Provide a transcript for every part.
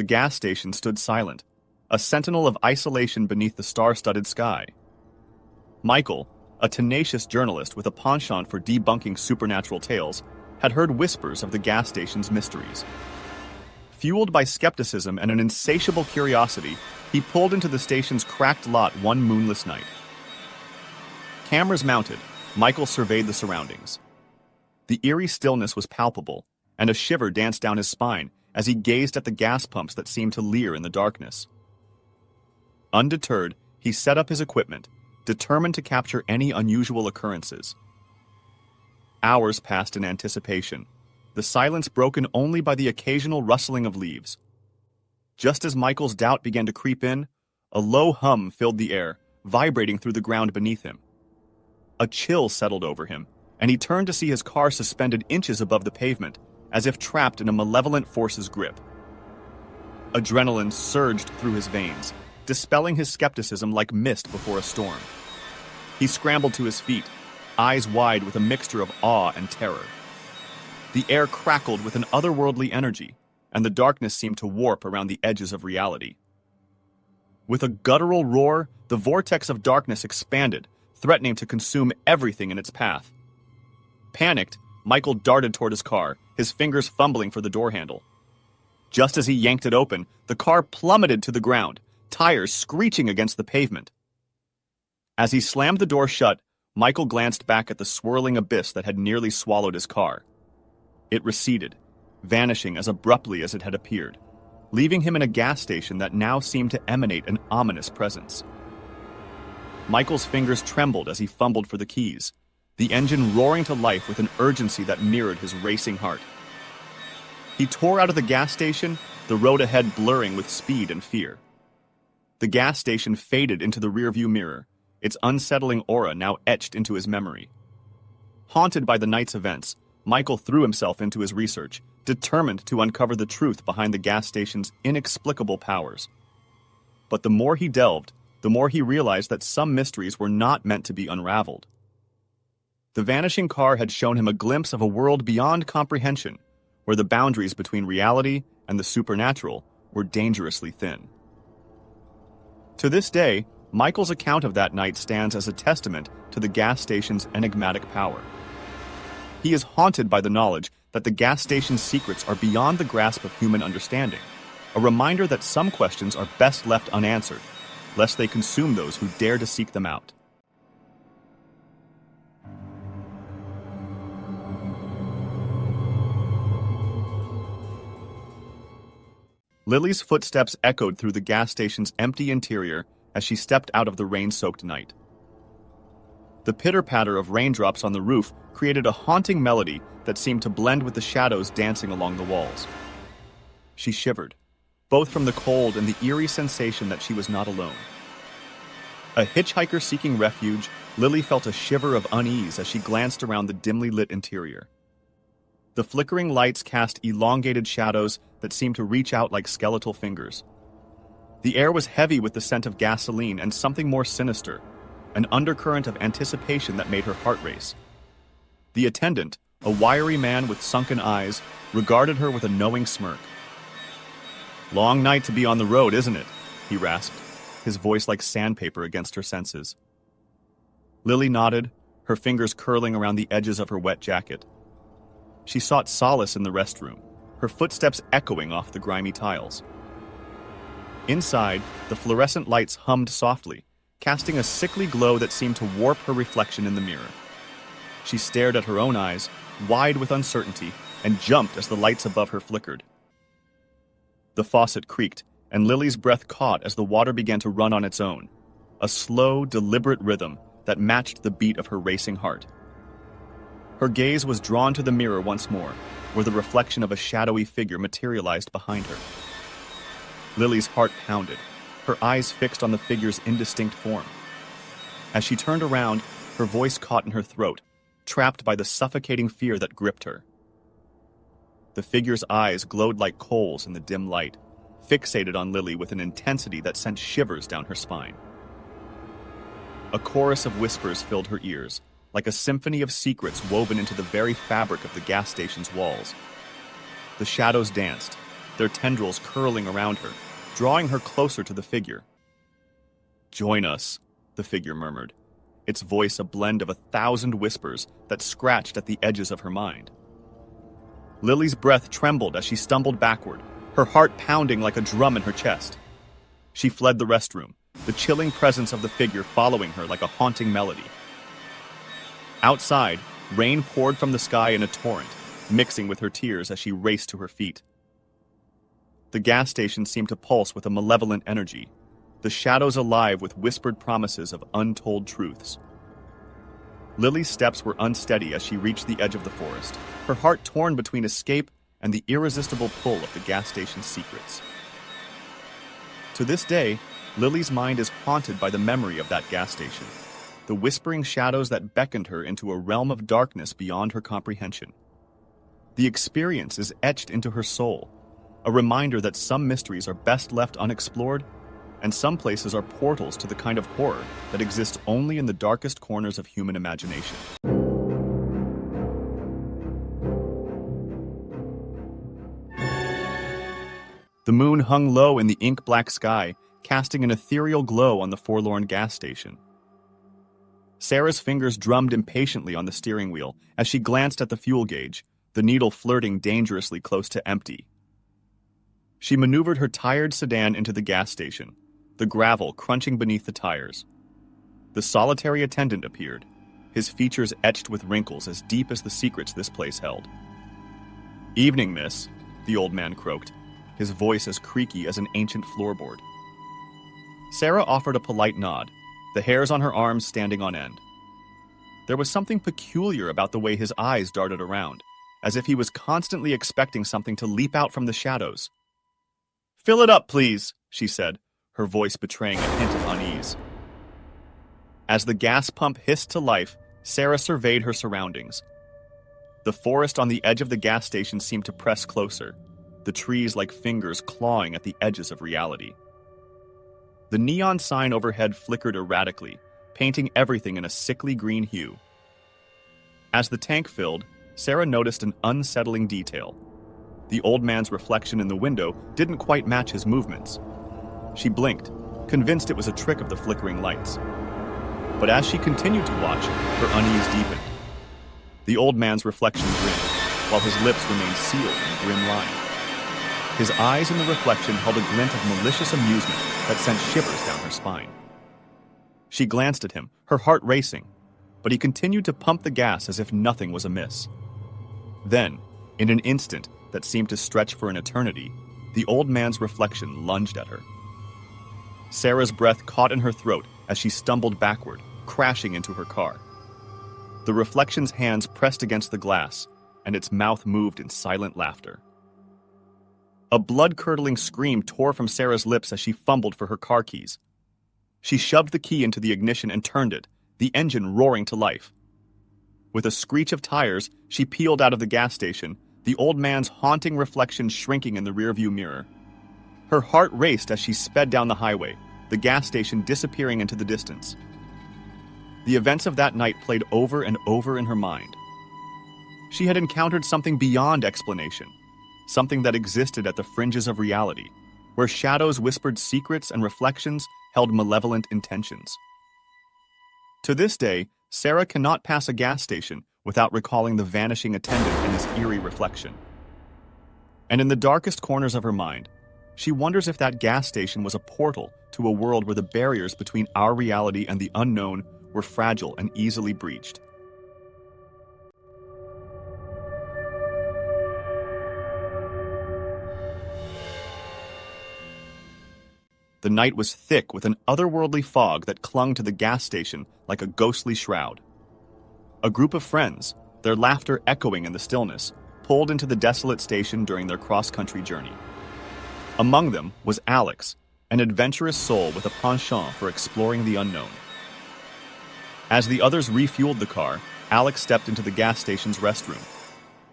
The gas station stood silent, a sentinel of isolation beneath the star-studded sky. Michael, a tenacious journalist with a penchant for debunking supernatural tales, had heard whispers of the gas station's mysteries. Fueled by skepticism and an insatiable curiosity, he pulled into the station's cracked lot one moonless night. Cameras mounted, Michael surveyed the surroundings. The eerie stillness was palpable, and a shiver danced down his spine as he gazed at the gas pumps that seemed to leer in the darkness. Undeterred, he set up his equipment, determined to capture any unusual occurrences. Hours passed in anticipation, the silence broken only by the occasional rustling of leaves. Just as Michael's doubt began to creep in, a low hum filled the air, vibrating through the ground beneath him. A chill settled over him, and he turned to see his car suspended inches above the pavement, as if trapped in a malevolent force's grip. Adrenaline surged through his veins, dispelling his skepticism like mist before a storm. He scrambled to his feet, eyes wide with a mixture of awe and terror. The air crackled with an otherworldly energy, and the darkness seemed to warp around the edges of reality. With a guttural roar, the vortex of darkness expanded, threatening to consume everything in its path. Panicked, Michael darted toward his car, his fingers fumbling for the door handle. Just as he yanked it open, the car plummeted to the ground, tires screeching against the pavement. As he slammed the door shut, Michael glanced back at the swirling abyss that had nearly swallowed his car. It receded, vanishing as abruptly as it had appeared, leaving him in a gas station that now seemed to emanate an ominous presence. Michael's fingers trembled as he fumbled for the keys, the engine roaring to life with an urgency that mirrored his racing heart. He tore out of the gas station, the road ahead blurring with speed and fear. The gas station faded into the rearview mirror, its unsettling aura now etched into his memory. Haunted by the night's events, Michael threw himself into his research, determined to uncover the truth behind the gas station's inexplicable powers. But the more he delved, the more he realized that some mysteries were not meant to be unraveled. The vanishing car had shown him a glimpse of a world beyond comprehension, where the boundaries between reality and the supernatural were dangerously thin. To this day, Michael's account of that night stands as a testament to the gas station's enigmatic power. He is haunted by the knowledge that the gas station's secrets are beyond the grasp of human understanding, a reminder that some questions are best left unanswered, lest they consume those who dare to seek them out. Lily's footsteps echoed through the gas station's empty interior as she stepped out of the rain-soaked night. The pitter-patter of raindrops on the roof created a haunting melody that seemed to blend with the shadows dancing along the walls. She shivered, both from the cold and the eerie sensation that she was not alone. A hitchhiker seeking refuge, Lily felt a shiver of unease as she glanced around the dimly lit interior. The flickering lights cast elongated shadows that seemed to reach out like skeletal fingers. The air was heavy with the scent of gasoline and something more sinister, an undercurrent of anticipation that made her heart race. The attendant, a wiry man with sunken eyes, regarded her with a knowing smirk. "Long night to be on the road, isn't it?" he rasped, his voice like sandpaper against her senses. Lily nodded, her fingers curling around the edges of her wet jacket. She sought solace in the restroom, her footsteps echoing off the grimy tiles. Inside, the fluorescent lights hummed softly, casting a sickly glow that seemed to warp her reflection in the mirror. She stared at her own eyes, wide with uncertainty, and jumped as the lights above her flickered. The faucet creaked, and Lily's breath caught as the water began to run on its own, a slow, deliberate rhythm that matched the beat of her racing heart. Her gaze was drawn to the mirror once more, where the reflection of a shadowy figure materialized behind her. Lily's heart pounded, her eyes fixed on the figure's indistinct form. As she turned around, her voice caught in her throat, trapped by the suffocating fear that gripped her. The figure's eyes glowed like coals in the dim light, fixated on Lily with an intensity that sent shivers down her spine. A chorus of whispers filled her ears, like a symphony of secrets woven into the very fabric of the gas station's walls. The shadows danced, their tendrils curling around her, drawing her closer to the figure. "Join us," the figure murmured, its voice a blend of 1,000 whispers that scratched at the edges of her mind. Lily's breath trembled as she stumbled backward, her heart pounding like a drum in her chest. She fled the restroom, the chilling presence of the figure following her like a haunting melody. Outside, rain poured from the sky in a torrent, mixing with her tears as she raced to her feet. The gas station seemed to pulse with a malevolent energy, the shadows alive with whispered promises of untold truths. Lily's steps were unsteady as she reached the edge of the forest, her heart torn between escape and the irresistible pull of the gas station's secrets. To this day, Lily's mind is haunted by the memory of that gas station, the whispering shadows that beckoned her into a realm of darkness beyond her comprehension. The experience is etched into her soul, a reminder that some mysteries are best left unexplored, and some places are portals to the kind of horror that exists only in the darkest corners of human imagination. The moon hung low in the ink-black sky, casting an ethereal glow on the forlorn gas station. Sarah's fingers drummed impatiently on the steering wheel as she glanced at the fuel gauge, the needle flirting dangerously close to empty. She maneuvered her tired sedan into the gas station, the gravel crunching beneath the tires. The solitary attendant appeared, his features etched with wrinkles as deep as the secrets this place held. "Evening, miss," the old man croaked, his voice as creaky as an ancient floorboard. Sarah offered a polite nod, the hairs on her arms standing on end. There was something peculiar about the way his eyes darted around, as if he was constantly expecting something to leap out from the shadows. "Fill it up, please," she said, her voice betraying a hint of unease. As the gas pump hissed to life, Sarah surveyed her surroundings. The forest on the edge of the gas station seemed to press closer, the trees like fingers clawing at the edges of reality. The neon sign overhead flickered erratically, painting everything in a sickly green hue. As the tank filled, Sarah noticed an unsettling detail. The old man's reflection in the window didn't quite match his movements. She blinked, convinced it was a trick of the flickering lights. But as she continued to watch, her unease deepened. The old man's reflection grinned, while his lips remained sealed in a grim line. His eyes in the reflection held a glint of malicious amusement that sent shivers down her spine. She glanced at him, her heart racing, but he continued to pump the gas as if nothing was amiss. Then, in an instant that seemed to stretch for an eternity, the old man's reflection lunged at her. Sarah's breath caught in her throat as she stumbled backward, crashing into her car. The reflection's hands pressed against the glass, and its mouth moved in silent laughter. A blood-curdling scream tore from Sarah's lips as she fumbled for her car keys. She shoved the key into the ignition and turned it, the engine roaring to life. With a screech of tires, she peeled out of the gas station, the old man's haunting reflection shrinking in the rearview mirror. Her heart raced as she sped down the highway, the gas station disappearing into the distance. The events of that night played over and over in her mind. She had encountered something beyond explanation, something that existed at the fringes of reality, where shadows whispered secrets and reflections held malevolent intentions. To this day, Sarah cannot pass a gas station without recalling the vanishing attendant and his eerie reflection. And in the darkest corners of her mind, she wonders if that gas station was a portal to a world where the barriers between our reality and the unknown were fragile and easily breached. The night was thick with an otherworldly fog that clung to the gas station like a ghostly shroud. A group of friends, their laughter echoing in the stillness, pulled into the desolate station during their cross-country journey. Among them was Alex, an adventurous soul with a penchant for exploring the unknown. As the others refueled the car, Alex stepped into the gas station's restroom.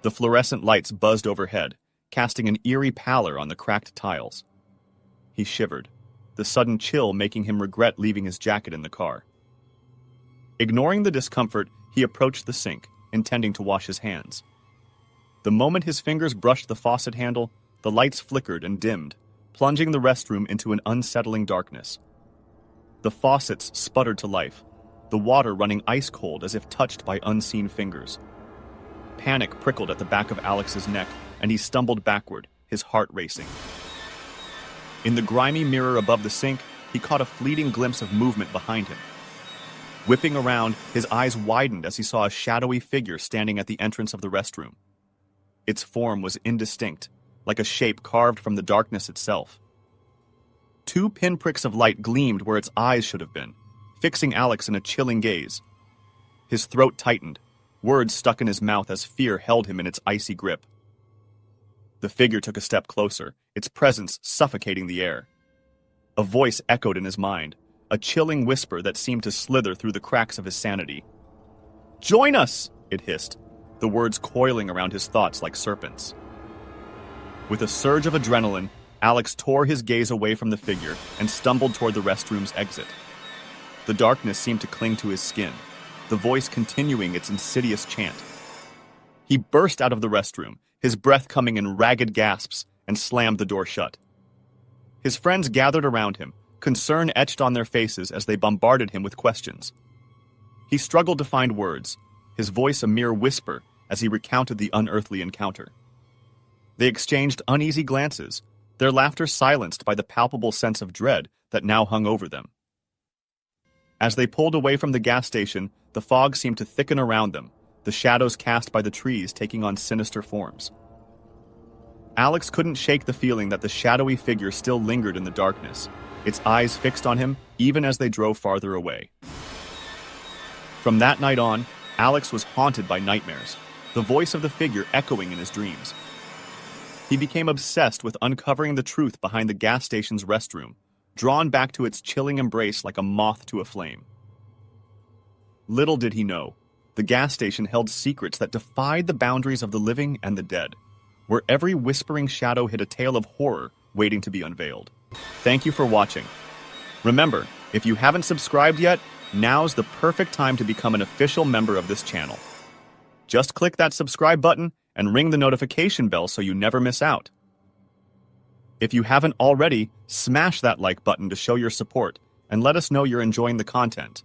The fluorescent lights buzzed overhead, casting an eerie pallor on the cracked tiles. He shivered, the sudden chill making him regret leaving his jacket in the car. Ignoring the discomfort, he approached the sink, intending to wash his hands. The moment his fingers brushed the faucet handle, The lights flickered and dimmed, plunging the restroom into an unsettling darkness. The faucets sputtered to life, the water running ice-cold as if touched by unseen fingers. Panic prickled at the back of Alex's neck, and he stumbled backward, his heart racing. In the grimy mirror above the sink, he caught a fleeting glimpse of movement behind him. Whipping around, his eyes widened as he saw a shadowy figure standing at the entrance of the restroom. Its form was indistinct, like a shape carved from the darkness itself. 2 pinpricks of light gleamed where its eyes should have been, fixing Alex in a chilling gaze. His throat tightened, words stuck in his mouth as fear held him in its icy grip. The figure took a step closer, its presence suffocating the air. A voice echoed in his mind, a chilling whisper that seemed to slither through the cracks of his sanity. "Join us!" it hissed, the words coiling around his thoughts like serpents. With a surge of adrenaline, Alex tore his gaze away from the figure and stumbled toward the restroom's exit. The darkness seemed to cling to his skin, the voice continuing its insidious chant. He burst out of the restroom, his breath coming in ragged gasps, and slammed the door shut. His friends gathered around him, concern etched on their faces as they bombarded him with questions. He struggled to find words, his voice a mere whisper as he recounted the unearthly encounter. They exchanged uneasy glances, their laughter silenced by the palpable sense of dread that now hung over them. As they pulled away from the gas station, the fog seemed to thicken around them, the shadows cast by the trees taking on sinister forms. Alex couldn't shake the feeling that the shadowy figure still lingered in the darkness, its eyes fixed on him even as they drove farther away. From that night on, Alex was haunted by nightmares, the voice of the figure echoing in his dreams. He became obsessed with uncovering the truth behind the gas station's restroom, drawn back to its chilling embrace like a moth to a flame. Little did he know, the gas station held secrets that defied the boundaries of the living and the dead, where every whispering shadow hid a tale of horror waiting to be unveiled. Thank you for watching. Remember, if you haven't subscribed yet, now's the perfect time to become an official member of this channel. Just click that subscribe button and ring the notification bell so you never miss out. If you haven't already, smash that like button to show your support and let us know you're enjoying the content.